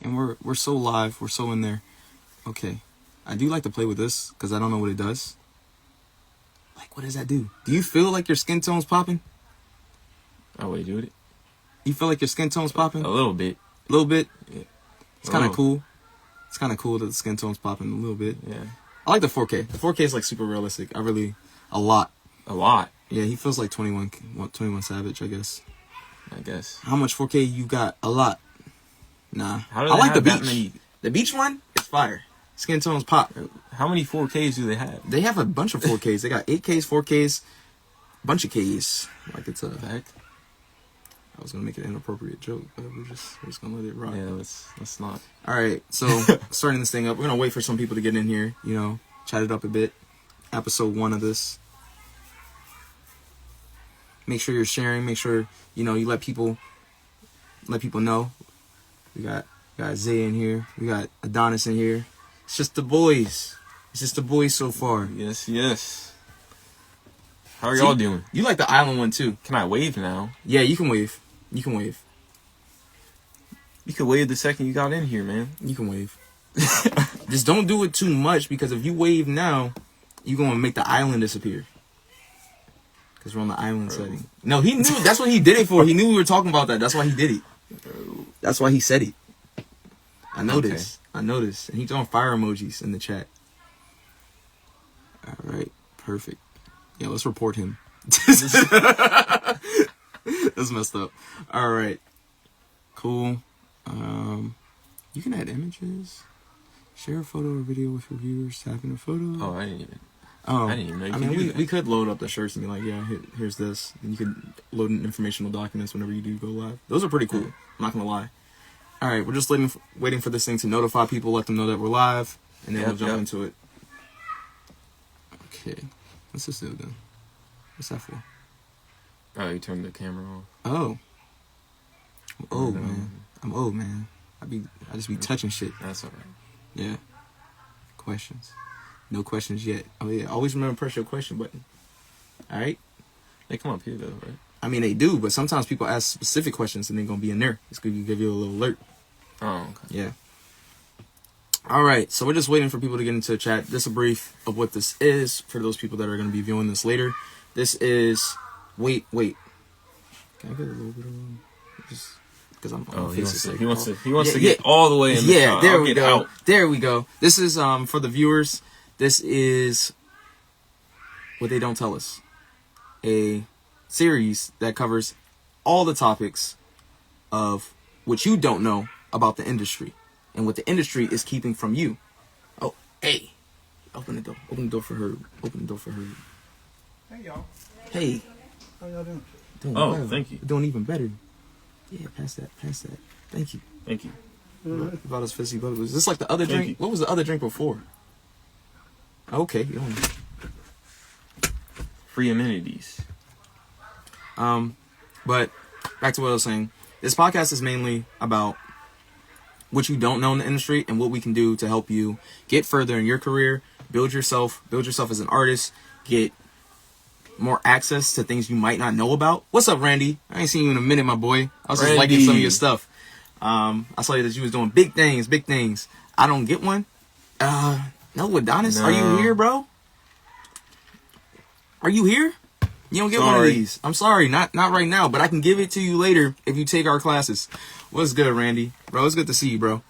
And we're so live. We're so in there. Okay. I do like to play with this because I don't know what it does. Like, what does that do? Do you feel like your skin tone's popping? Oh, wait, do it? You feel like your skin tone's popping? A little bit. A little bit? Yeah. It's kind of cool. It's kind of cool that the skin tone's popping a little bit. Yeah. I like the 4K. The 4K is like super realistic. A lot. A lot. Yeah, he feels like 21 Savage, I guess. How much 4K you got? A lot. Nah. How do I they like the have that beach. many? The beach one is fire. Skin tones pop. How many 4Ks do they have? They have a bunch of 4Ks. They got 8Ks, 4Ks, bunch of Ks. Like it's a fact. I was gonna make an inappropriate joke, but we're just gonna let it rock. Yeah, let's not. All right, so starting this thing up, we're gonna wait for some people to get in here. You know, chat it up a bit. Episode 1 of this. Make sure you're sharing. Make sure you let people know. We got Zay in here. We got Adonis in here. It's just the boys. It's just the boys so far. Yes. How are y'all doing? You like the island one too. Can I wave now? Yeah, you can wave. You can wave the second you got in here, man. You can wave. Just don't do it too much, because if you wave now, you're going to make the island disappear. Because we're on the island setting. No, he knew. That's what he did it for. He knew we were talking about that. That's why he did it. That's why he said it. I noticed. And he's on fire emojis in the chat. All right. Perfect. Yeah, let's report him. That's messed up. All right. Cool. You can add images. Share a photo or video with your viewers. Tap in a photo. Oh, I didn't even know you I could do mean, that. we could load up the shirts and be like, yeah, here's this. And you could load in informational documents whenever you do go live. Those are pretty cool. I'm not going to lie. All right, we're just waiting for this thing to notify people, let them know that we're live, and then we'll jump into it. Okay. What's this do then? What's that for? Oh, you turned the camera off. Oh. I'm old, man. I'm old, man. I just be touching shit. That's alright. Yeah. Questions. No questions yet. Oh yeah. Always remember to press your question button. Alright? They come up here though, right? I mean, they do, but sometimes people ask specific questions and they're going to be in there. It's going to give you a little alert. Oh, okay. Yeah. Alright, so we're just waiting for people to get into the chat. Just a brief of what this is for those people that are going to be viewing this later. This is... Wait. Can I get a little bit of... Just... Because I'm he wants to get all the way in the shot. There we go. There we go. This is for the viewers. This is What They Don't Tell Us, a series that covers all the topics of what you don't know about the industry and what the industry is keeping from you. Oh, hey, open the door. Open the door for her. Open the door for her. Hey y'all. Hey. How y'all doing? Well. Thank you. We're doing even better. Yeah, pass that. Thank you. Mm-hmm. About his fizzy bubbles. Is this like the other drink? What was the other drink before? Okay. You don't know. Free amenities. But back to what I was saying. This podcast is mainly about what you don't know in the industry and what we can do to help you get further in your career, build yourself as an artist, get more access to things you might not know about. What's up, Randy? I ain't seen you in a minute, my boy. I was just liking some of your stuff. I saw that you was doing big things. I don't get one. No, Adonis, No. Are you here, bro? Are you here? You don't get one of these. I'm sorry, not right now, but I can give it to you later if you take our classes. What's good, Randy? Bro, it's good to see you, bro.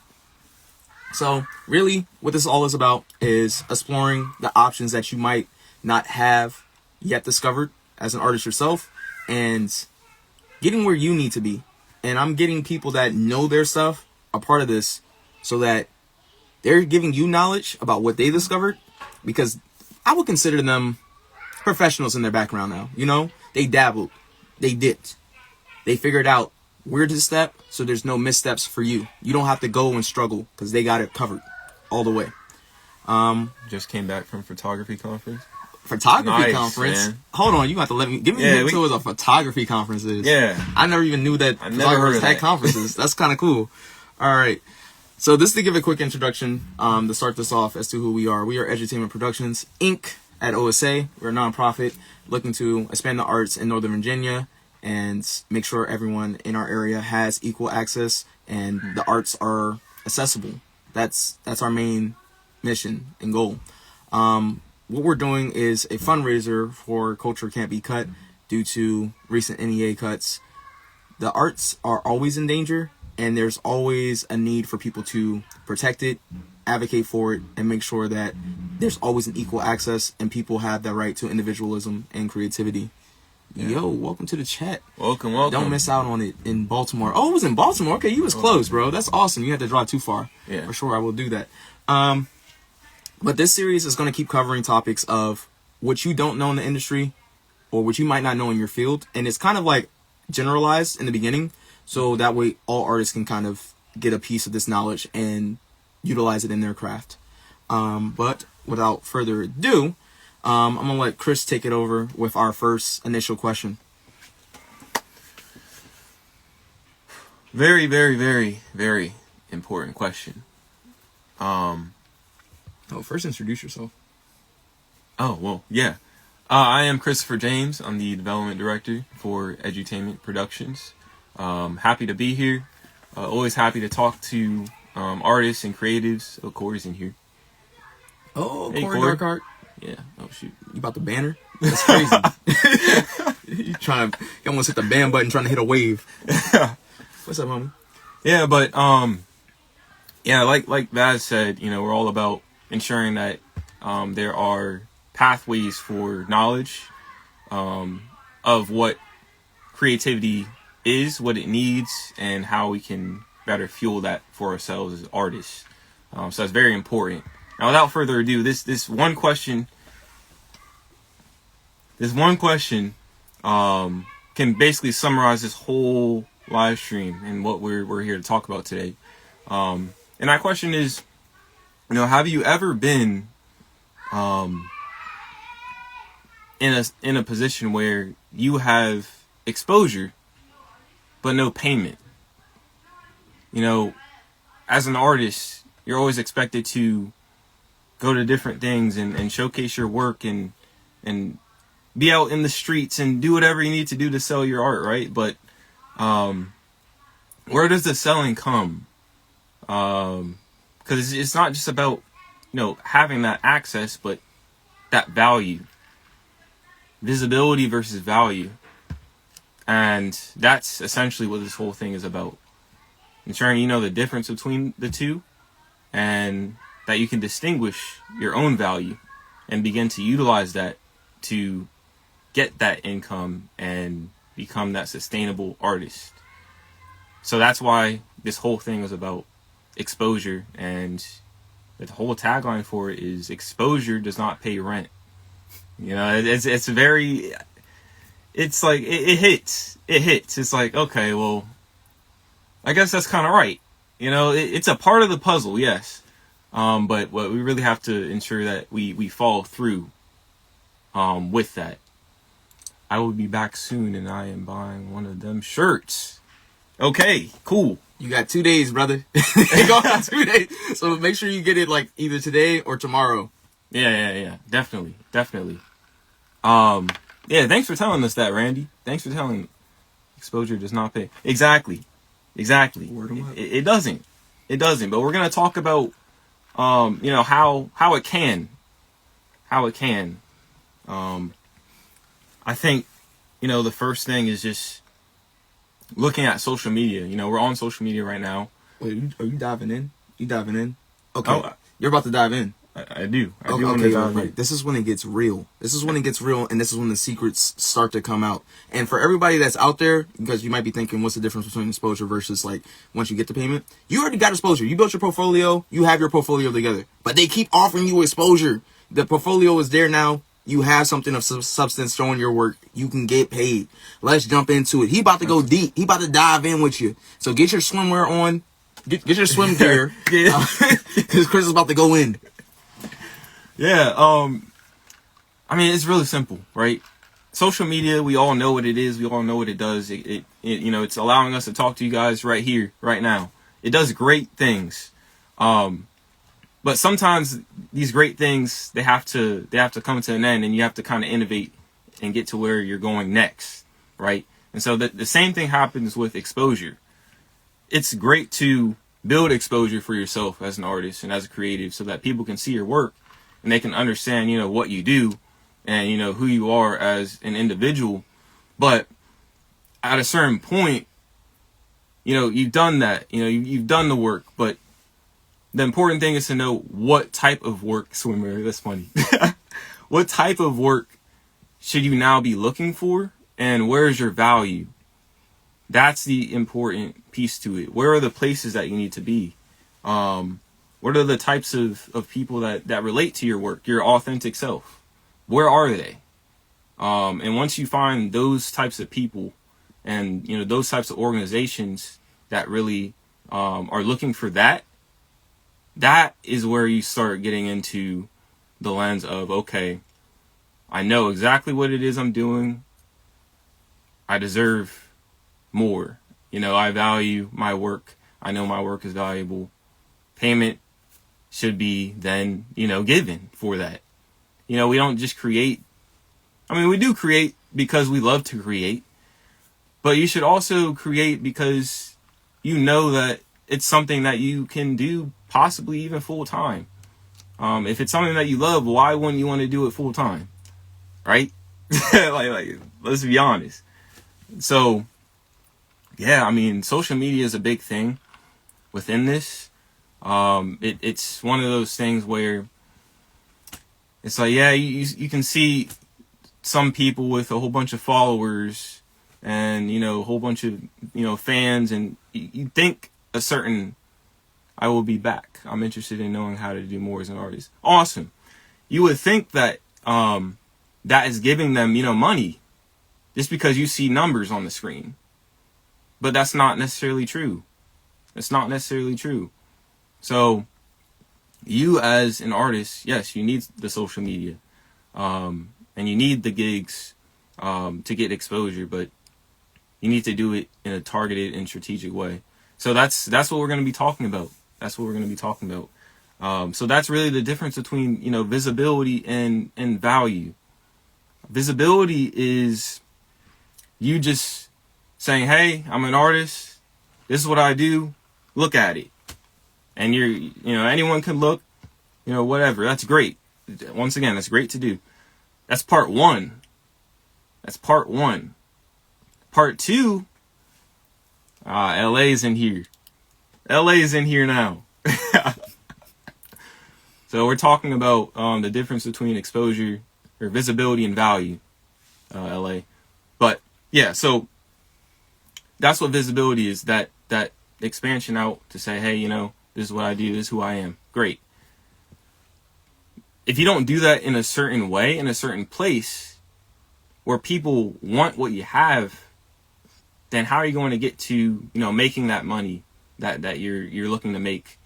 So, really, what this all is about is exploring the options that you might not have yet discovered as an artist yourself and getting where you need to be. And I'm getting people that know their stuff a part of this so that they're giving you knowledge about what they discovered, because I would consider them professionals in their background now. You know, they dabbled, they dipped, they figured out where to step so there's no missteps for you. You don't have to go and struggle because they got it covered all the way. Just came back from photography conference. Photography conference? Man. Hold on, you have to give me what a photography conference is. Yeah. I never even knew that photographers had conferences. That's kind of cool. All right. So this to give a quick introduction, to start this off as to who we are. We are Edutainment Productions, Inc. at OSA. We're a nonprofit looking to expand the arts in Northern Virginia and make sure everyone in our area has equal access and the arts are accessible. That's our main mission and goal. What we're doing is a fundraiser for Culture Can't Be Cut due to recent NEA cuts. The arts are always in danger, and there's always a need for people to protect it, advocate for it, and make sure that there's always an equal access and people have that right to individualism and creativity. Yeah. Yo, welcome to the chat. Welcome. Don't miss out on it in Baltimore. Oh, it was in Baltimore. Okay, you was close, bro. That's awesome. You had to drive too far. Yeah. For sure, I will do that. But this series is going to keep covering topics of what you don't know in the industry or what you might not know in your field. And it's kind of like generalized in the beginning, so that way all artists can kind of get a piece of this knowledge and utilize it in their craft. But without further ado, I'm going to let Chris take it over with our first initial question. Very, very, very, very important question. First introduce yourself. Oh, well, yeah. I am Christopher James. I'm the development director for Edutainment Productions. Happy to be here. Always happy to talk to artists and creatives. Oh, Corey's in here. Oh, hey, Corey Corey. Darkheart. Yeah. Oh, shoot. You about to ban her? That's crazy. you almost hit the ban button trying to hit a wave. What's up, homie? Yeah, but yeah, like Vaz said, we're all about ensuring that there are pathways for knowledge of what creativity is, what it needs, and how we can better fuel that for ourselves as artists. So that's very important. Now, without further ado, this one question can basically summarize this whole live stream and what we're here to talk about today. And that question is, have you ever been in a position where you have exposure but no payment? As an artist, you're always expected to go to different things and showcase your work and be out in the streets and do whatever you need to do to sell your art, right? But where does the selling come? Because it's not just about having that access, but that value, visibility versus value. And that's essentially what this whole thing is about. Ensuring you know the difference between the two and that you can distinguish your own value and begin to utilize that to get that income and become that sustainable artist. So that's why this whole thing is about exposure, and the whole tagline for it is exposure does not pay rent. It's very, it's like it hits. It's like, okay, well, I guess that's kind of right. It's a part of the puzzle, yes. But what we really have to ensure that we follow through with that. I will be back soon, and I am buying one of them shirts. Okay, cool. You got 2 days, brother. You go on 2 days. So make sure you get it like either today or tomorrow. Yeah. Definitely. Yeah, thanks for telling us that, Randy. Thanks for telling exposure does not pay. Exactly. Word 'em up. It doesn't. But we're gonna talk about how it can. I think the first thing is just looking at social media. We're on social media right now. Wait, are you diving in? You diving in? Okay. Oh, You're about to dive in. I do. I do Okay, want to dive right. in. This is when it gets real. And this is when the secrets start to come out. And for everybody that's out there, because you might be thinking, what's the difference between exposure versus like once you get the payment? You already got exposure. You built your portfolio. You have your portfolio together. But they keep offering you exposure. The portfolio is there now. You have something of substance showing your work. You can get paid. Let's jump into it. He about to go deep. He about to dive in with you. So get your swimwear on. Get your swim gear. Yeah. Because Chris is about to go in. Yeah, it's really simple, right? Social media, we all know what it is. We all know what it does. It's allowing us to talk to you guys right here, right now. It does great things. But sometimes these great things, they have to come to an end, and you have to kind of innovate and get to where you're going next, right? And so the same thing happens with exposure. It's great to build exposure for yourself as an artist and as a creative, so that people can see your work and they can understand, what you do and, who you are as an individual. But at a certain point, you've done that, you've done the work, but the important thing is to know what type of work, swimmer, that's funny. What type of work should you now be looking for, and where's your value? That's the important piece to it. Where are the places that you need to be? What are the types of people that relate to your work, your authentic self? Where are they? And once you find those types of people and, those types of organizations that really are looking for that is where you start getting into the lens of, okay, I know exactly what it is I'm doing. I deserve more. I value my work. I know my work is valuable. Payment should be then, given for that. We don't just create. I mean, we do create because we love to create, but you should also create because you know that it's something that you can do possibly even full time. If it's something that you love, why wouldn't you want to do it full time? Right? like, let's be honest. So, yeah, I mean, social media is a big thing within this. It's one of those things where it's like, yeah, you can see some people with a whole bunch of followers and, a whole bunch of, fans, and you think a certain, I will be back. I'm interested in knowing how to do more as an artist. Awesome. You would think that, that is giving them, money just because you see numbers on the screen. But that's not necessarily true. It's not necessarily true. So you as an artist, yes, you need the social media. And you need the gigs to get exposure, but you need to do it in a targeted and strategic way. So that's what we're going to be talking about. That's what we're going to be talking about. So that's really the difference between, visibility and value. Visibility is you just saying, hey, I'm an artist. This is what I do. Look at it. And anyone can look, whatever. That's great. Once again, that's great to do. That's part one. That's part one. Part two, LA's in here. LA's in here now. So we're talking about the difference between exposure or visibility and value, LA. But yeah, so that's what visibility is. That expansion out to say, hey, this is what I do. This is who I am. Great. If you don't do that in a certain way, in a certain place where people want what you have, then how are you going to get to, making that money that you're looking to make,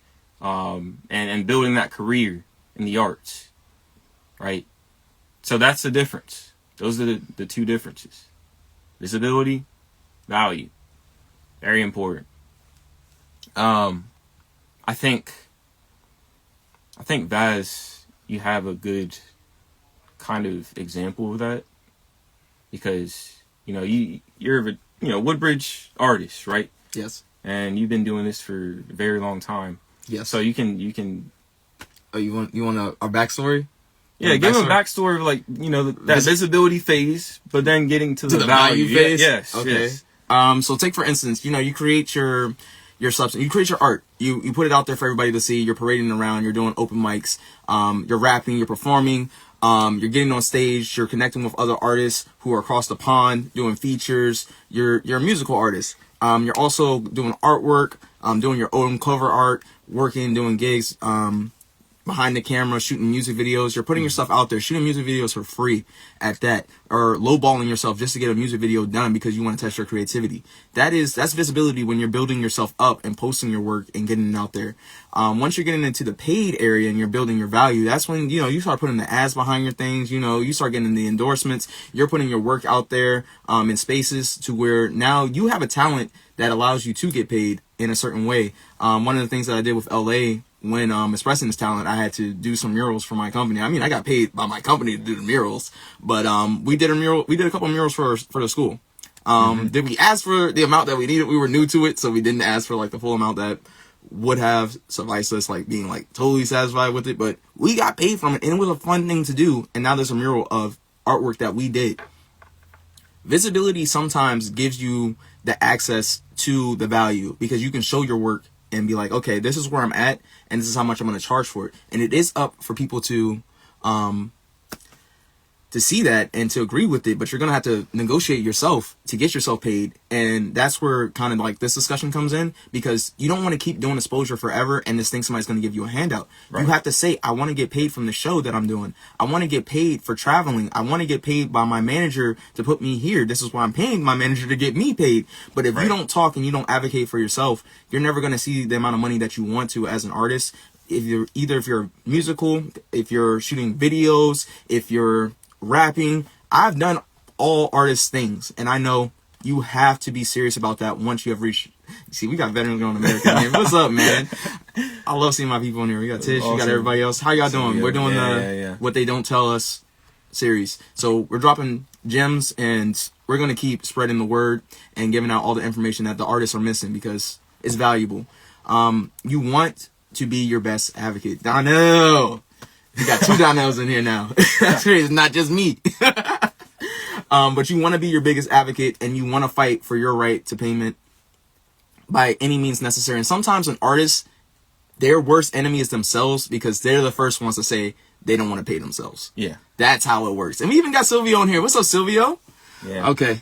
and building that career in the arts, right? So that's the difference. Those are the two differences. Visibility, value. Very important. I think Vaz, you have a good kind of example of that, because you're a Woodbridge artist, right? Yes. And you've been doing this for a very long time. Yes. So you can. Oh, you want a backstory? Yeah, give them a backstory of that visibility phase, but then getting to the value phase. Yes. Okay. Yes. So take for instance, you create your substance, you create your art, you put it out there for everybody to see. You're parading around, you're doing open mics, you're rapping, you're performing, you're getting on stage, you're connecting with other artists who are across the pond, doing features. You're a musical artist. You're also doing artwork, doing your own cover art, working, doing gigs, behind the camera, shooting music videos. You're putting yourself out there, shooting music videos for free at that, or lowballing yourself just to get a music video done because you want to test your creativity. That's visibility when you're building yourself up and posting your work and getting it out there. Once you're getting into the paid area and you're building your value, that's when, you start putting the ads behind your things. You start getting the endorsements. You're putting your work out there, in spaces to where now you have a talent that allows you to get paid in a certain way. One of the things that I did with LA, when expressing this talent, I had to do some murals for my company. I mean, I got paid by my company to do the murals, but we did a couple of murals for the school. Did we ask for the amount that we needed? We were new to it, so we didn't ask for the full amount that would have sufficed us like being like totally satisfied with it, but we got paid from it and it was a fun thing to do. And now there's a mural of artwork that we did. Visibility sometimes gives you the access to the value because you can show your work and be like, okay, this is where I'm at and this is how much I'm going to charge for it. And it is up for people to see that and to agree with it, but you're going to have to negotiate yourself to get yourself paid. And that's where kind of like this discussion comes in, because you don't want to keep doing exposure forever and just think somebody's going to give you a handout. Right. You have to say, I want to get paid from the show that I'm doing. I want to get paid for traveling. I want to get paid by my manager to put me here. This is why I'm paying my manager to get me paid. But if you don't talk and you don't advocate for yourself, you're never going to see the amount of money that you want to as an artist. If you're musical, if you're shooting videos, if you're rapping, I've done all artist things, and I know you have to be serious about that once you have reached. See, we got veterans going America here. What's up, man? I love seeing my people in here. We got Tish, we got everybody else. How y'all doing? We're doing What They Don't Tell Us series. So we're dropping gems, and we're going to keep spreading the word and giving out all the information that the artists are missing because it's valuable. You want to be your best advocate. Donnell. We got two Donnells in here now. That's crazy. It's not just me. But you want to be your biggest advocate and you want to fight for your right to payment by any means necessary. And sometimes an artist, their worst enemy is themselves because they're the first ones to say they don't want to pay themselves. Yeah. That's how it works. And we even got Silvio in here. What's up, Silvio? Yeah. Okay.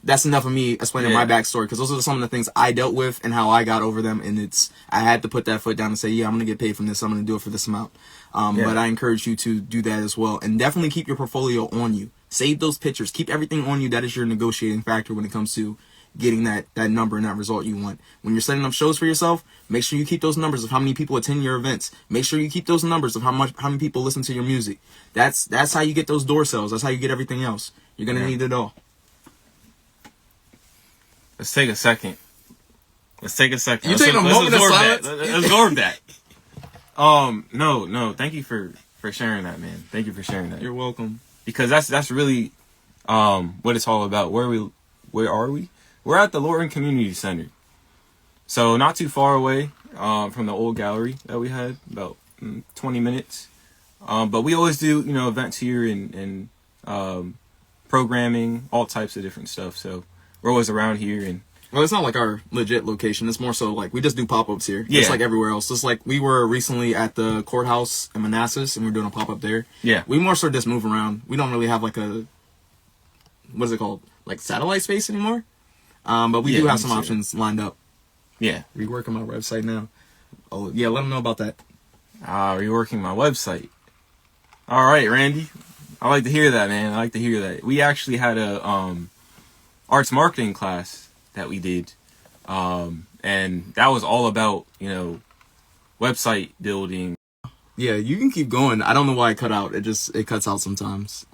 That's enough of me explaining my backstory because those are some of the things I dealt with and how I got over them. And I had to put that foot down and say, yeah, I'm going to get paid from this. I'm going to do it for this amount. But I encourage you to do that as well. And definitely keep your portfolio on you. Save those pictures. Keep everything on you. That is your negotiating factor when it comes to getting that number and that result you want. When you're setting up shows for yourself, make sure you keep those numbers of how many people attend your events. Make sure you keep those numbers of how many people listen to your music. That's how you get those door sales. That's how you get everything else. You're going to need it all. Let's take a second. You take a moment of silence? Let's absorb that. No. Thank you for sharing that, man. Thank you for sharing that. You're welcome. Because that's really what it's all about. Where are we? We're at the Lorton Community Center. So not too far away from the old gallery that we had, about 20 minutes. But we always do, events here and programming, all types of different stuff. So we're always around here. And well, it's not like our legit location. It's more so like we just do pop-ups here. Yeah. It's like everywhere else. Just like we were recently at the courthouse in Manassas and we're doing a pop-up there. Yeah. We more so just move around. We don't really have like a, what is it called? Like satellite space anymore. But we do have some options lined up. Yeah. Reworking my website now. Oh, yeah. Let them know about that. Reworking my website. All right, Randy. I like to hear that, man. I like to hear that. We actually had a arts marketing class that we did. And that was all about, website building. Yeah, you can keep going. I don't know why it cut out. It cuts out sometimes.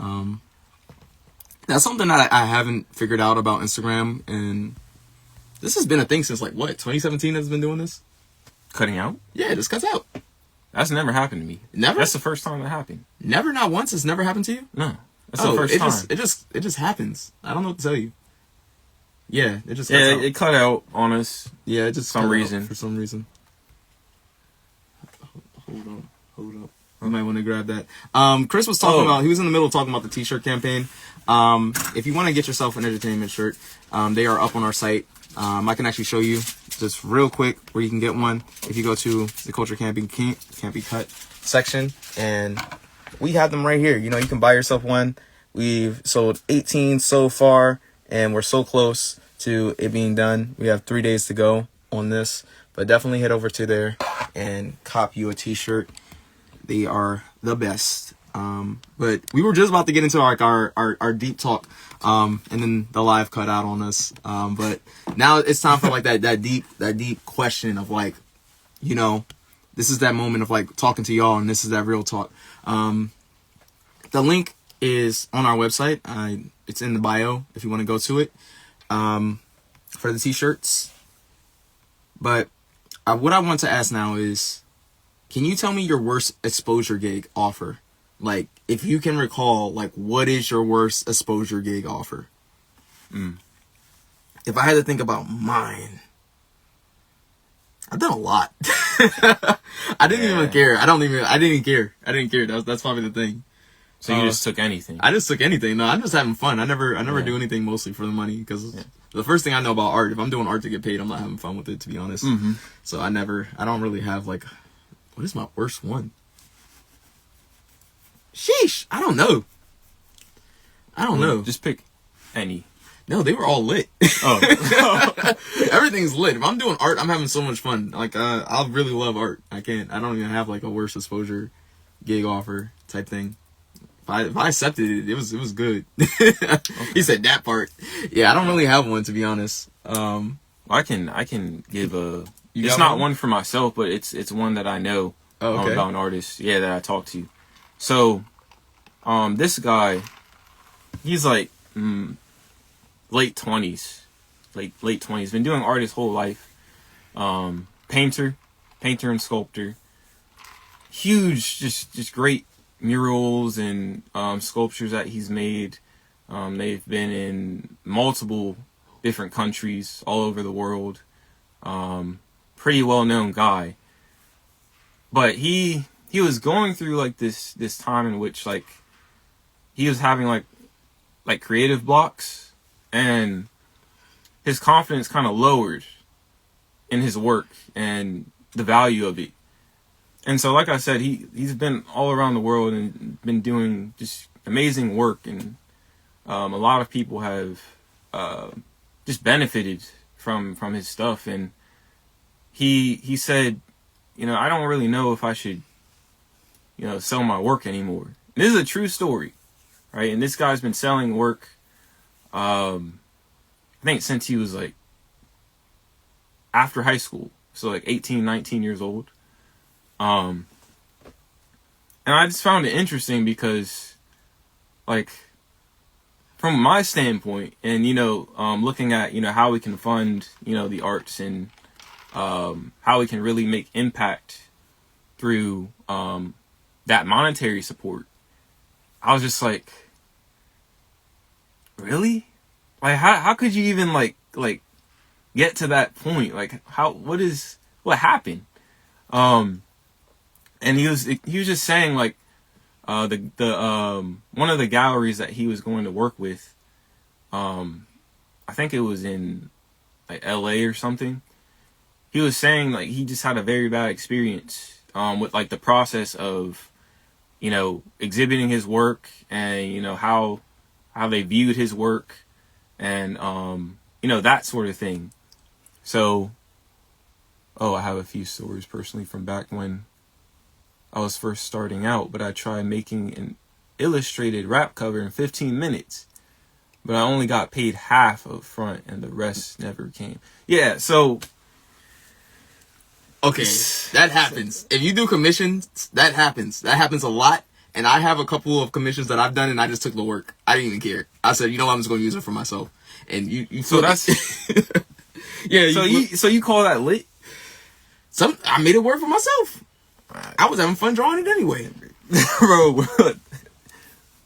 That's something that I haven't figured out about Instagram. And this has been a thing since 2017 has been doing this? Cutting out? Yeah, it just cuts out. That's never happened to me. Never? That's the first time that happened. Never? Not once? It's never happened to you? No. That's the first time. It just happens. I don't know what to tell you. Yeah, it just cuts out. It cut out on us. Yeah, it just for some reason. Hold up. I might want to grab that. Chris was talking about, he was in the middle of talking about the t-shirt campaign. If you want to get yourself an entertainment shirt, they are up on our site. I can actually show you just real quick where you can get one. If you go to the Culture Can't Be Cut section, and we have them right here. You can buy yourself one. We've sold 18 so far, and we're so close to it being done. We have 3 days to go on this, but definitely head over to there and cop you a t-shirt. They are the best. But we were just about to get into our deep talk, and then the live cut out on us. But now it's time for that deep question of this is that moment of talking to y'all, and this is that real talk. The link is on our website. It's in the bio if you want to go to it, for the t-shirts. But what I want to ask now is, can you tell me your worst exposure gig offer? If you can recall, what is your worst exposure gig offer? If I had to think about mine, I've done a lot. I didn't even care. I didn't care. That's probably the thing. So you just took anything. I just took anything. No, I'm just having fun. I never do anything mostly for the money, because the first thing I know about art, if I'm doing art to get paid, I'm not having fun with it, to be honest. Mm-hmm. So I don't really have like, what is my worst one? Sheesh. I don't know. Just pick any. No, they were all lit. Oh. Everything's lit. If I'm doing art, I'm having so much fun. Like, I really love art. I don't even have like a worst exposure gig offer type thing. If I accepted it, it was good. Okay. He said that part. Yeah, I don't really have one, to be honest. I can give a. You it's got not one for myself, but it's one that I know about an artist. Yeah, that I talked to. So, this guy, he's like late 20s, late 20s. Been doing art his whole life. Painter and sculptor. Huge, just great murals and sculptures that he's made. They've been in multiple different countries all over the world. Pretty well known guy. But he was going through like this time in which like he was having like creative blocks, and his confidence kind of lowered in his work and the value of it. And so, like I said, he's been all around the world and been doing just amazing work, and a lot of people have just benefited from his stuff. And he said, I don't really know if I should, sell my work anymore. And this is a true story, right? And this guy's been selling work, I think since he was like after high school, so like 18, 19 years old. And I just found it interesting because, like, from my standpoint, and looking at how we can fund the arts, and how we can really make impact through that monetary support, I was just like, really? Like, how could you even like get to that point? Like, what happened? And he was just saying, like, the one of the galleries that he was going to work with, I think it was in like LA or something. He was saying like he just had a very bad experience with like the process of exhibiting his work, and how they viewed his work, and that sort of thing. So I have a few stories personally from back when I was first starting out, but I tried making an illustrated rap cover in 15 minutes, but I only got paid half up front and the rest never came. Yeah, so okay, that happens. If you do commissions, that happens. That happens a lot. And I have a couple of commissions that I've done, and I just took the work. I didn't even care. I said, I'm just going to use it for myself. And you so that's yeah. So you call that lit? I made it work for myself. I was having fun drawing it anyway. Bro,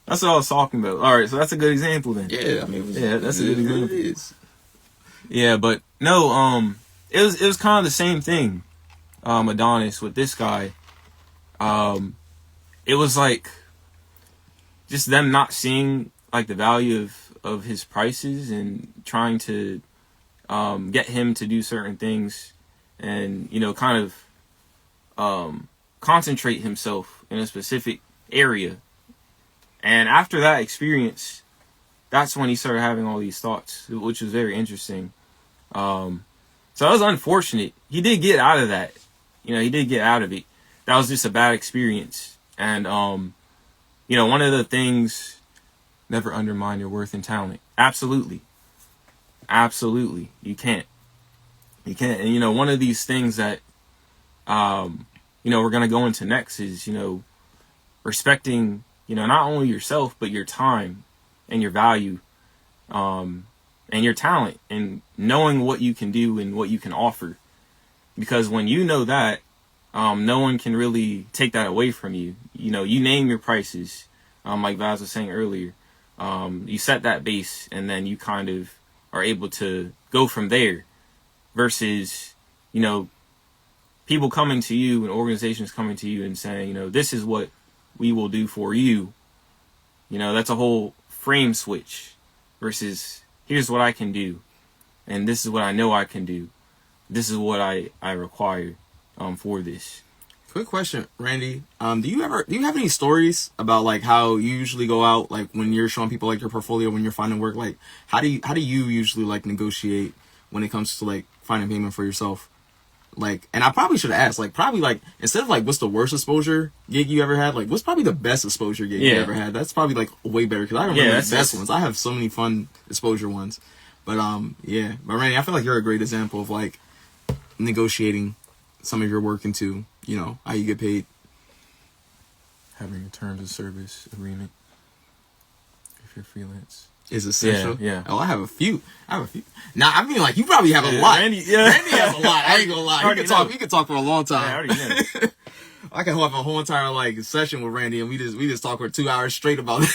that's what I was talking about. All right, so that's a good example then. Yeah, I mean, that's a good example. It is. Yeah, but no, it was kind of the same thing. Adonis with this guy. It was like just them not seeing like the value of his prices, and trying to get him to do certain things, and kind of concentrate himself in a specific area. And after that experience, that's when he started having all these thoughts, which was very interesting. So that was unfortunate. He did get out of that. He did get out of it. That was just a bad experience. And, one of the things, never undermine your worth and talent. Absolutely. Absolutely. You can't. And, one of these things that, we're going to go into next is, respecting, not only yourself, but your time and your value, and your talent, and knowing what you can do and what you can offer. Because when you know that, no one can really take that away from you. You name your prices, like Vaz was saying earlier. You set that base, and then you kind of are able to go from there, versus, people coming to you and organizations coming to you and saying, you know, this is what we will do for you. You know, that's a whole frame switch versus here's what I can do, and this is what I know I can do. This is what I require for this. Quick question, Randy. Do you have any stories about like how you usually go out, like when you're showing people like your portfolio when you're finding work? Like how do you usually like negotiate when it comes to like finding payment for yourself? Like, and I probably should have asked, like, probably like instead of like what's the worst exposure gig you ever had, like what's probably the best exposure gig you ever had? That's probably like way better because I remember the best ones. I have so many fun exposure ones, but but Randy, I feel like you're a great example of like negotiating some of your work into, you know, how you get paid. Having a terms of service agreement if you're freelance Is essential. Yeah. Oh, I have a few. Nah, I mean, like, you probably have a lot. Randy has a lot. I ain't gonna lie. You can talk for a long time. I already know. I can have a whole entire like session with Randy, and we just talk for 2 hours straight about it.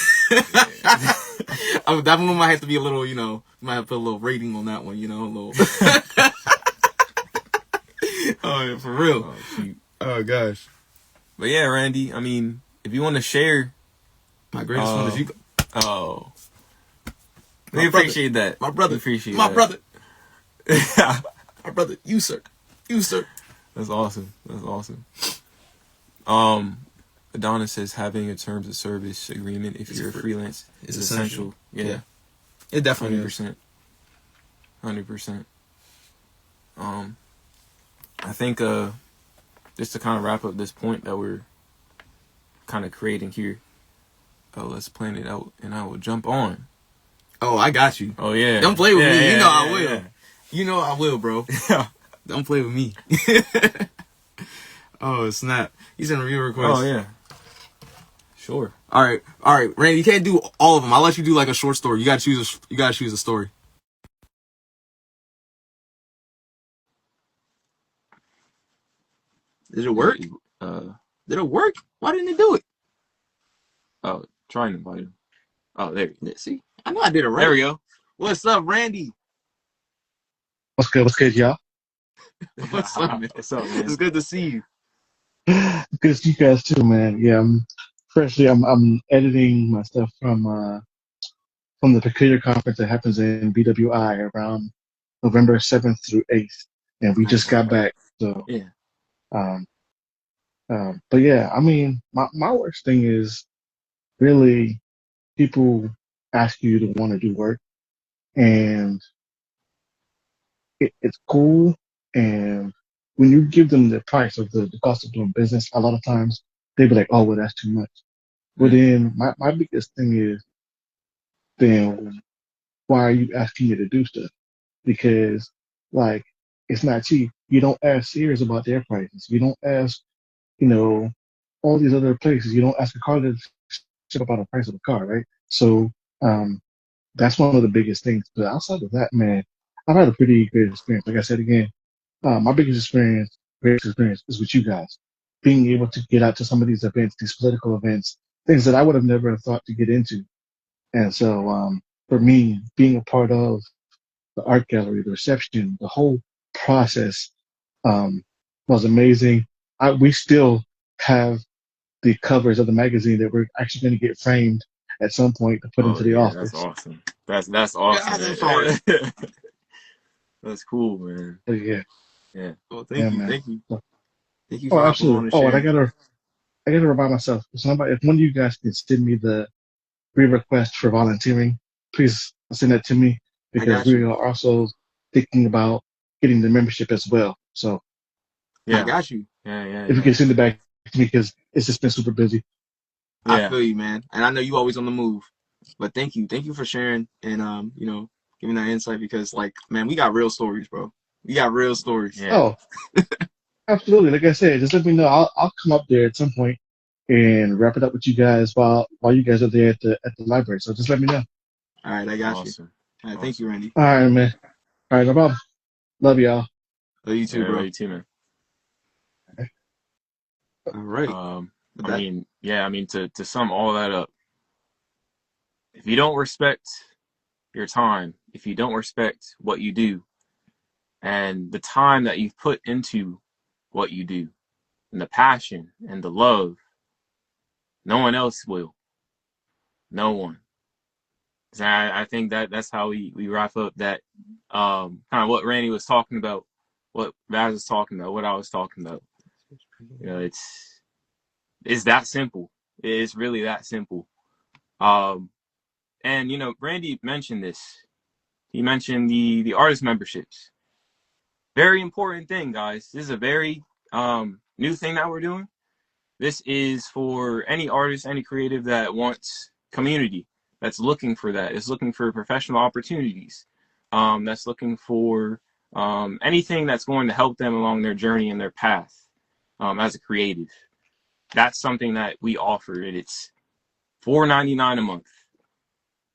That one might have to be a little, you know, might have to put a little rating on that one, you know, a little. Oh, yeah, for real. Oh gosh. But yeah, Randy, I mean, if you want to share, my greatest one is you. Oh. We appreciate that. My brother. We appreciate my that. brother. My brother. You, sir. That's awesome. Adonis says having a terms of service agreement if you're a freelance is essential. Yeah. It definitely 100%. 100%. I think just to kind of wrap up this point that we're kind of creating here, let's plan it out and I will jump on. Oh, I got you. Oh, yeah. Don't play with me. Yeah, you know I will. Yeah. You know I will, bro. Don't play with me. Oh, snap. He's in review request. Oh, yeah. Sure. All right, Randy. You can't do all of them. I'll let you do like a short story. You gotta choose a story. Did it work? Did it work? Why didn't it do it? Oh, trying to invite him. Oh, there you go. See, I know I did it right. There we go. What's up, Randy? What's good, y'all? What's up, man? What's up, man? It's good to see you. Good to see you guys too, man. Yeah, I'm editing my stuff from the Peculiar Conference that happens in BWI around November 7th through 8th, and we just got back. So yeah. But yeah, I mean, my worst thing is really people ask you to want to do work, and it's cool. And when you give them the price of the cost of doing business, a lot of times they be like, "Oh, well, that's too much." But then my biggest thing is, then why are you asking me to do stuff? Because like it's not cheap. You don't ask Sears about their prices. You don't ask, all these other places. You don't ask a car dealership about the price of a car, right? So that's one of the biggest things. But outside of that, man, I've had a pretty great experience. Like I said again, my greatest experience is with you guys. Being able to get out to some of these events, these political events, things that I would have never thought to get into. And so for me, being a part of the art gallery, the reception, the whole process was amazing. We still have the covers of the magazine that we're actually going to get framed at some point to put into the office. That's awesome. That's awesome. Yeah, that's cool, man. Yeah. Well, thank you. Man. Thank you. So, Thank you for absolutely. On And I gotta remind myself. If one of you guys can send me the request for volunteering, please send that to me because we are also thinking about getting the membership as well. So I got you. If you can send it back to me because it's just been super busy. I feel you, man, and I know you always on the move. But thank you for sharing and giving that insight because like, man, we got real stories, bro. We got real stories. Yeah. Oh, absolutely. Like I said, just let me know. I'll come up there at some point and wrap it up with you guys while you guys are there at the library. So just let me know. All right, I got you. Awesome. All right, thank you, Randy. All right, man. All right, no problem. Love y'all. Love you too, bro. Love you too, man. All right. I mean, to sum all that up, if you don't respect your time, if you don't respect what you do, and the time that you've put into what you do, and the passion and the love. No one else will. No one. So I think that's how we wrap up that kind of what Randy was talking about, what Vaz was talking about, what I was talking about. You know, it's that simple. It's really that simple. And you know, Randy mentioned this. He mentioned the artist memberships. Very important thing, guys. This is a very new thing that we're doing. This is for any artist, any creative that wants community, that's looking for that, is looking for professional opportunities, that's looking for anything that's going to help them along their journey and their path as a creative. That's something that we offer, and it's $4.99 a month.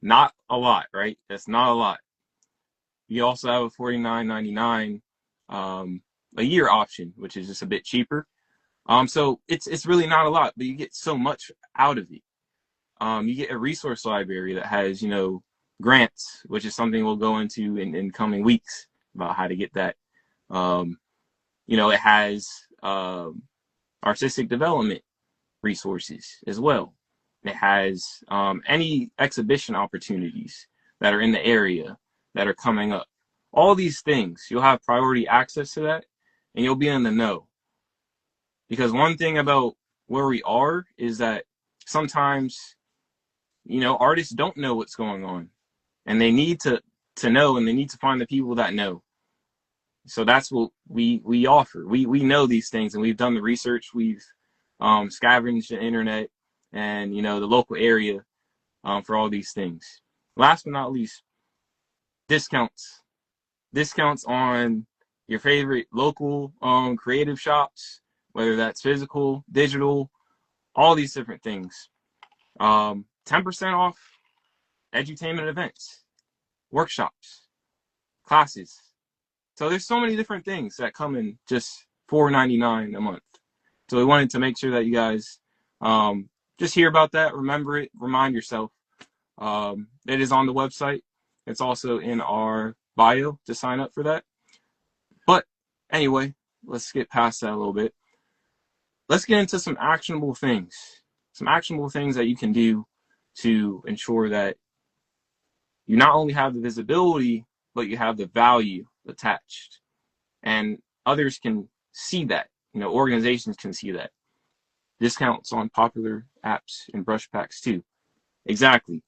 Not a lot, right? That's not a lot. You also have a $49.99 a year option, which is just a bit cheaper. So it's really not a lot, but you get so much out of it. You get a resource library that has, you know, grants, which is something we'll go into in coming weeks about how to get that. You know, it has artistic development resources as well. It has any exhibition opportunities that are in the area that are coming up. All these things, you'll have priority access to that, and you'll be in the know. Because one thing about where we are is that sometimes, you know, artists don't know what's going on, and they need to know, and they need to find the people that know. So that's what we offer. We know these things, and we've done the research. We've scavenged the internet and, you know, the local area for all these things. Last but not least, discounts. Discounts on your favorite local creative shops, whether that's physical, digital, all these different things. 10% off edutainment events, workshops, classes. So there's so many different things that come in just $4.99 a month. So we wanted to make sure that you guys just hear about that, remember it, remind yourself. It is on the website. It's also in our bio to sign up for that. But anyway, let's get past that a little bit. Let's get into some actionable things that you can do to ensure that you not only have the visibility, but you have the value attached. And others can see that, you know, organizations can see that. Discounts on popular apps and brush packs too. Exactly.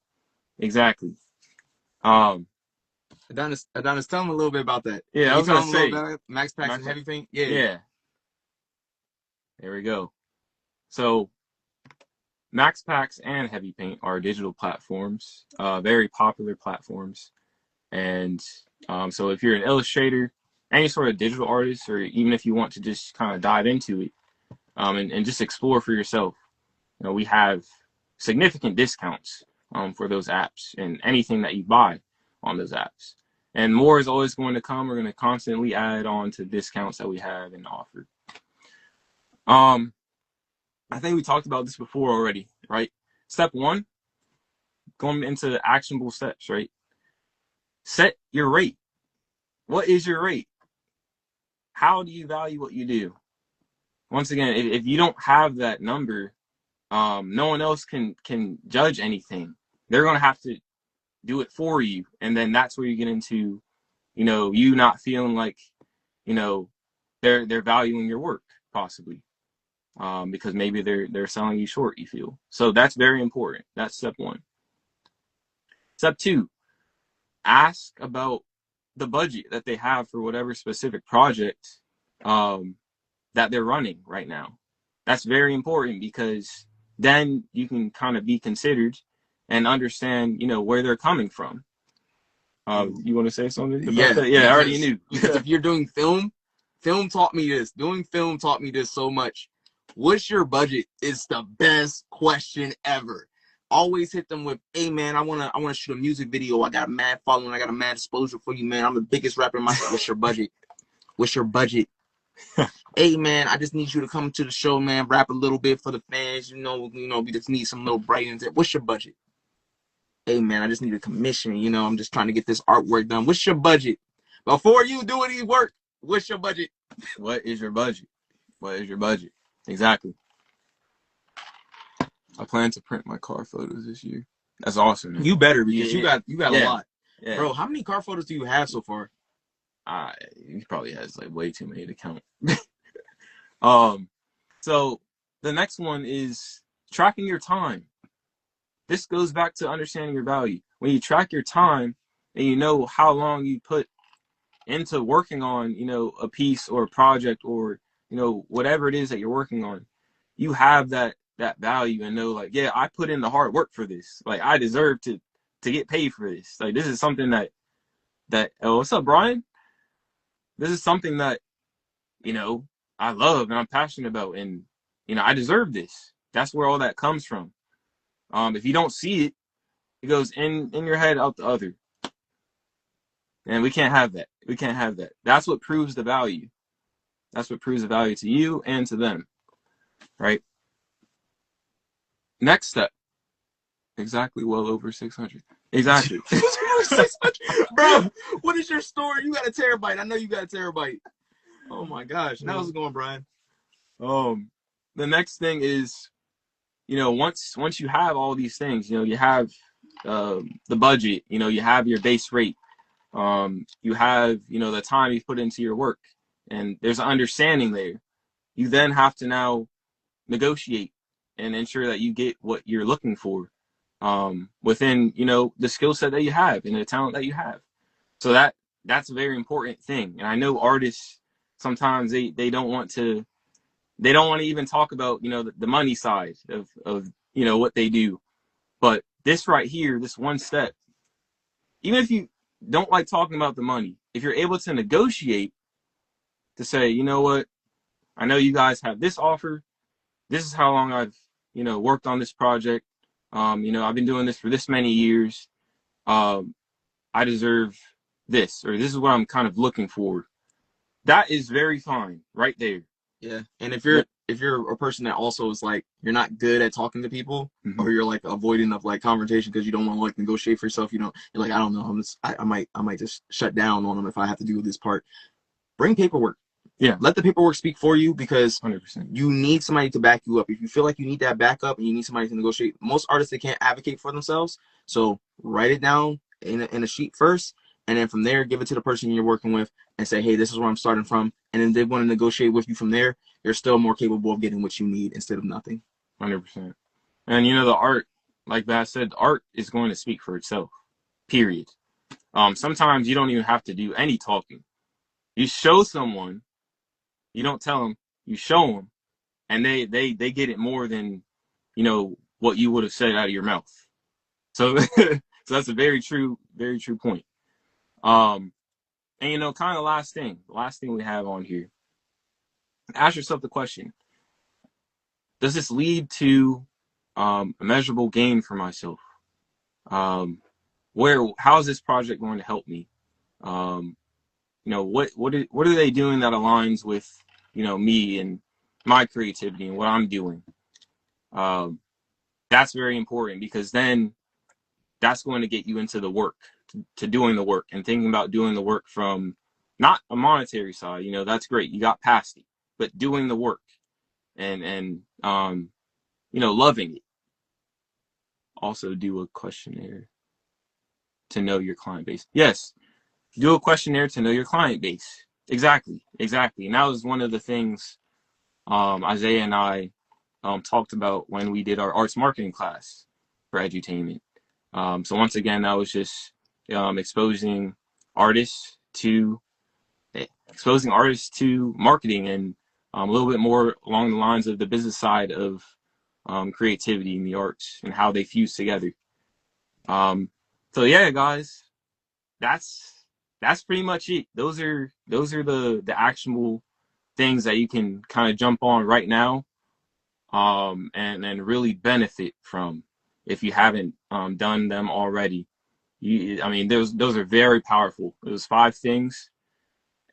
Adonis, tell him a little bit about that. Yeah, I was tell gonna him a little say, about it? Max Packs and Heavy Paint? Yeah. There we go. So Max Packs and Heavy Paint are digital platforms, very popular platforms. And so if you're an illustrator, any sort of digital artist, or even if you want to just kind of dive into it and just explore for yourself, you know, we have significant discounts for those apps and anything that you buy on those apps. And more is always going to come. We're going to constantly add on to discounts that we have and offer. I think we talked about this before already, right? Step one, going into the actionable steps, right? Set your rate. What is your rate? How do you value what you do? Once again, if you don't have that number, no one else can judge anything. They're going to have to do it for you. And then that's where you get into, you know, you not feeling like, you know, they're valuing your work possibly. Because maybe they're selling you short, you feel. So that's very important. That's step one. Step two, ask about the budget that they have for whatever specific project that they're running right now. That's very important, because then you can kind of be considered and understand, you know, where they're coming from. You want to say something about that? Yeah, I already knew. Because if you're doing film taught me this. Doing film taught me this so much. What's your budget is the best question ever. Always hit them with, hey man, I wanna shoot a music video. I got a mad following, I got a mad exposure for you, man. I'm the biggest rapper in my city. What's your budget? What's your budget? Hey man, I just need you to come to the show, man, rap a little bit for the fans, you know, we just need some little brightness. What's your budget? Hey man, I just need a commission, you know, I'm just trying to get this artwork done. What's your budget? Before you do any work, what's your budget? What is your budget? What is your budget? Exactly. I plan to print my car photos this year. That's awesome, man. You better, because Yeah, you got a yeah, lot. yeah. Bro, how many car photos do you have so far? He probably has like way too many to count. So the next one is tracking your time. This goes back to understanding your value. When you track your time and you know how long you put into working on, a piece or a project or, whatever it is that you're working on, you have that value and know like, yeah, I put in the hard work for this. Like I deserve to get paid for this. Like this is something that oh, what's up, Brian? This is something that, I love and I'm passionate about, and I deserve this. That's where all that comes from. If you don't see it, it goes in your head, out the other. And we can't have that. We can't have that. That's what proves the value. That's what proves the value to you and to them. Right? Next step. Exactly, well over 600. Exactly. Bro, what is your story? You got a terabyte. I know you got a terabyte. Oh my gosh. How's it going, Brian? The next thing is, once you have all these things, you have the budget, you have your base rate, you have, the time you've put into your work, and there's an understanding there. You then have to now negotiate and ensure that you get what you're looking for, within, the skill set that you have and the talent that you have. So that's a very important thing. And I know artists, sometimes they don't want to even talk about, the money side of what they do. But this right here, this one step, even if you don't like talking about the money, if you're able to negotiate to say, you know what, I know you guys have this offer. This is how long I've, worked on this project. I've been doing this for this many years. I deserve this, or this is what I'm kind of looking for. That is very fine right there. Yeah. And if you're a person that also is like, you're not good at talking to people, Mm-hmm. or you're like avoiding of like confrontation because you don't want to like negotiate for yourself, you're like, I don't know, I might just shut down on them if I have to do this part. Bring paperwork. Yeah. Let the paperwork speak for you, because 100%. you need somebody to back you up. If you feel like you need that backup and you need somebody to negotiate, most artists, they can't advocate for themselves. So write it down in a sheet first, and then from there, give it to the person you're working with and say, hey, this is where I'm starting from. And then they want to negotiate with you from there. You're still more capable of getting what you need instead of nothing. 100%. And the art, like Bass said, the art is going to speak for itself. Period. Sometimes you don't even have to do any talking. You show someone, you don't tell them, you show them, and they get it more than, what you would have said out of your mouth. So, so that's a very true point. And kind of last thing we have on here. Ask yourself the question: does this lead to a measurable gain for myself? How is this project going to help me? What are they doing that aligns with, me and my creativity and what I'm doing? That's very important, because then that's going to get you into the work, to doing the work and thinking about doing the work from not a monetary side. That's great. You got past it, but doing the work and loving it. Also do a questionnaire to know your client base. Yes. Do a questionnaire to know your client base. Exactly. And that was one of the things Isaiah and I talked about when we did our arts marketing class for edutainment. So once again, that was just exposing artists to marketing, and a little bit more along the lines of the business side of creativity and the arts and how they fuse together. So yeah, guys, that's pretty much it. Those are the actionable things that you can kind of jump on right now, and really benefit from if you haven't done them already. Those are very powerful. Those 5 things,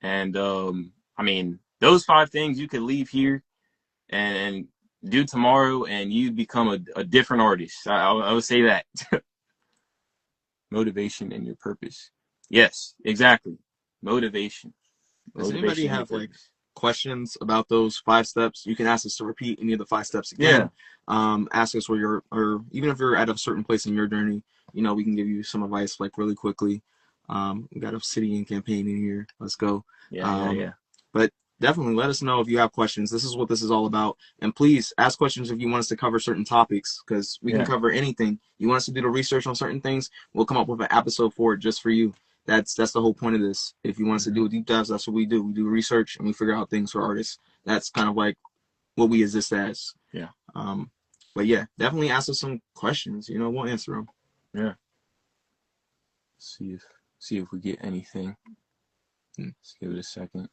and those 5 things you could leave here and do tomorrow, and you become a different artist. I would say that. Motivation and your purpose. Yes, exactly. Motivation. Does anybody have like questions about those 5 steps, you can ask us to repeat any of the 5 steps again. Ask us where you're, or even if you're at a certain place in your journey, you know, we can give you some advice like really quickly. We got a city and campaign in here. Let's go. Yeah. But definitely let us know if you have questions. This is what this is all about. And please ask questions if you want us to cover certain topics, because we can cover anything. You want us to do the research on certain things, we'll come up with an episode for it just for you. That's the whole point of this. If you want us to do deep dives, that's what we do. We do research and we figure out things for artists. That's kind of like what we exist as. Yeah. But yeah, definitely ask us some questions. You know, we'll answer them. Yeah. See if we get anything. Let's give it a second.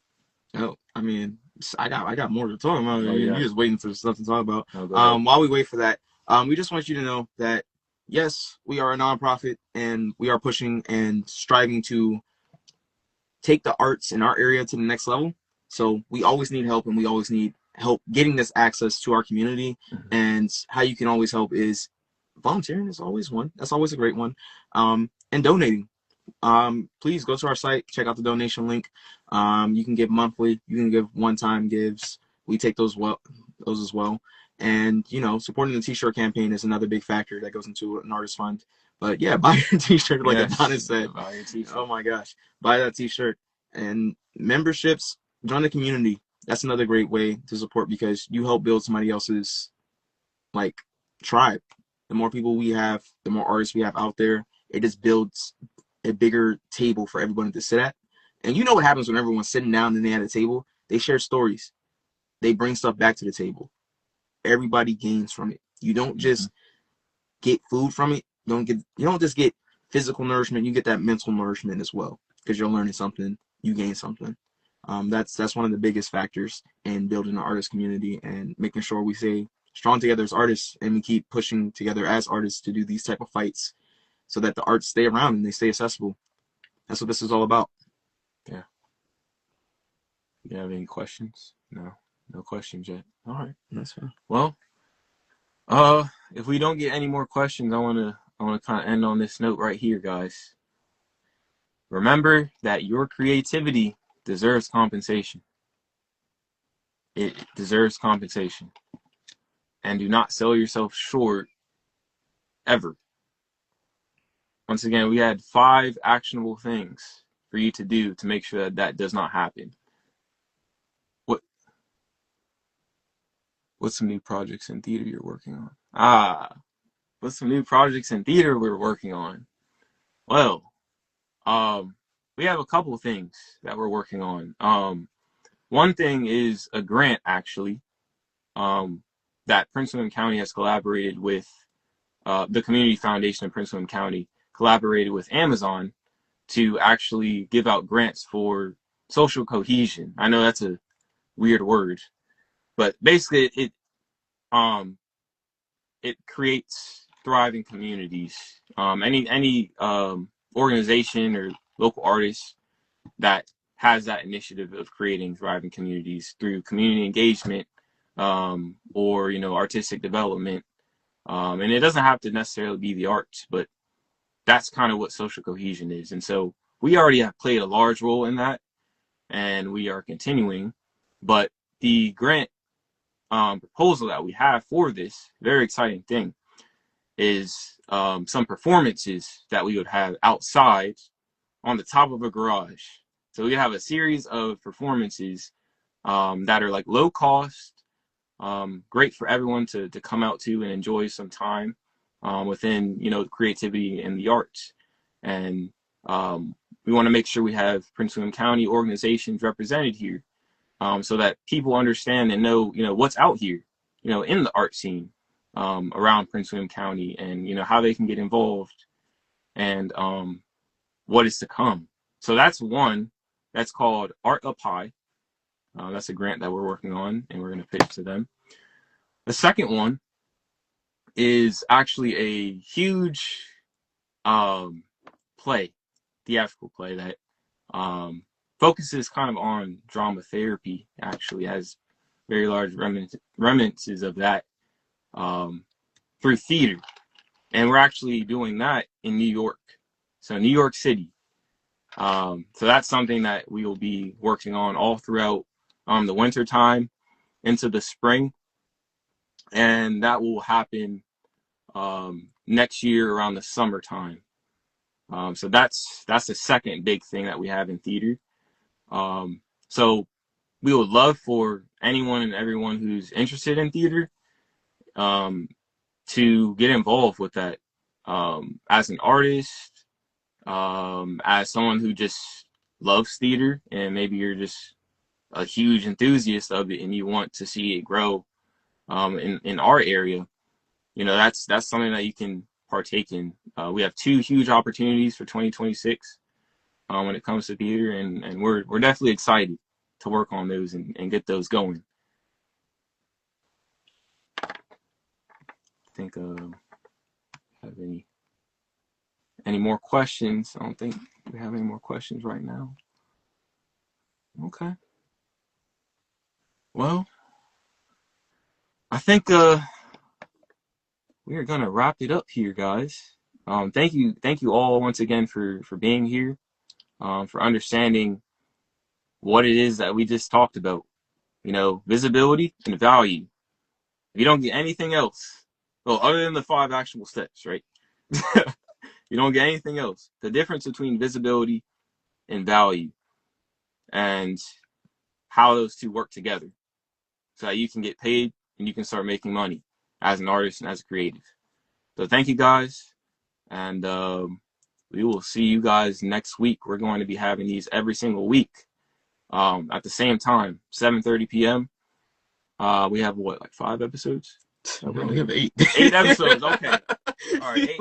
Oh, I mean, I got more to talk about. Oh, You're yeah. just waiting for stuff to talk about. Oh, go ahead. While we wait for that, we just want you to know that yes, we are a nonprofit and we are pushing and striving to take the arts in our area to the next level. So we always need help, and we always need help getting this access to our community. And how you can always help is volunteering is always one. That's always a great one. And donating. Please go to our site, check out the donation link. You can give monthly, you can give one-time gives. We take those as well. And you know, supporting the t-shirt campaign is another big factor that goes into an artist fund. But yeah, buy your t-shirt like Adonis said. Buy your t-shirt. Oh my gosh, buy that t-shirt. And memberships, join the community. That's another great way to support, because you help build somebody else's like tribe. The more people we have, the more artists we have out there, it just builds a bigger table for everyone to sit at. And you know what happens when everyone's sitting down and they at a table? They share stories. They bring stuff back to the table. Everybody gains from it. You don't just get food from it. You don't just get physical nourishment. You get that mental nourishment as well, because you're learning something. You gain something. That's one of the biggest factors in building an artist community and making sure we stay strong together as artists, and we keep pushing together as artists to do these type of fights, so that the arts stay around and they stay accessible. That's what this is all about. Yeah. You have any questions? No questions yet. All right. That's fine. Well, if we don't get any more questions, I wanna kind of end on this note right here, guys. Remember that your creativity deserves compensation. It deserves compensation. And do not sell yourself short ever. Once again, we had 5 actionable things for you to do to make sure that that does not happen. What's some new projects in theater you're working on? What's some new projects in theater we're working on? Well, we have a couple of things that we're working on. One thing is a grant, actually, that Prince William County has collaborated with, the Community Foundation of Prince William County collaborated with Amazon to actually give out grants for social cohesion. I know that's a weird word, but basically it creates thriving communities. Any organization or local artist that has that initiative of creating thriving communities through community engagement, or artistic development, and it doesn't have to necessarily be the arts, but that's kind of what social cohesion is. And so we already have played a large role in that, and we are continuing. But the grant proposal that we have for this very exciting thing is some performances that we would have outside on the top of a garage. So we have a series of performances that are like low cost, great for everyone to come out to and enjoy some time within creativity and the arts. And we want to make sure we have Prince William County organizations represented here, so that people understand and know what's out here in the art scene around Prince William County, and how they can get involved, and what is to come. So that's one that's called Art Up High. That's a grant that we're working on, and we're going to pitch to them. The second one is actually a huge theatrical play that focuses kind of on drama therapy. Actually has very large remnants of that through theater. And we're actually doing that in New York. So New York City. So that's something that we will be working on all throughout the winter time into the spring, and that will happen next year around the summertime. So that's the second big thing that we have in theater. So we would love for anyone and everyone who's interested in theater to get involved with that, as an artist, as someone who just loves theater, and maybe you're just a huge enthusiast of it and you want to see it grow in our area. That's something that you can partake in. We have 2 huge opportunities for 2026 when it comes to theater, and we're definitely excited to work on those and get those going. I think have any more questions? I don't think we have any more questions right now. Okay. Well, I think we are gonna wrap it up here, guys. Thank you all once again for being here, for understanding what it is that we just talked about. Visibility and value. If you don't get anything else, well, other than the 5 actual steps, right? You don't get anything else. The difference between visibility and value, and how those 2 work together, so that you can get paid and you can start making money as an artist and as a creative. So thank you, guys, and we will see you guys next week. We're going to be having these every single week at the same time, 7:30 p.m. We have what, like 5 episodes? No, we have 8. 8 episodes. Okay. All right. 8.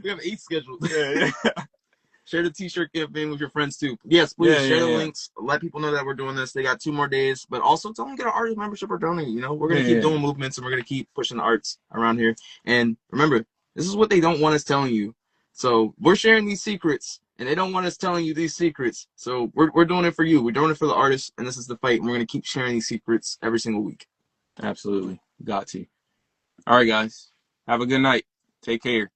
We have 8 scheduled. Yeah. Share the t-shirt campaign with your friends too. Yes, please share the links. Let people know that we're doing this. They got 2 more days, but also tell them to get an artist membership or donate. We're gonna keep doing movements, and we're gonna keep pushing the arts around here. And remember, this is what they don't want us telling you. So we're sharing these secrets, and they don't want us telling you these secrets. So we're doing it for you. We're doing it for the artists, and this is the fight. And we're gonna keep sharing these secrets every single week. Absolutely, got to. All right, guys. Have a good night. Take care.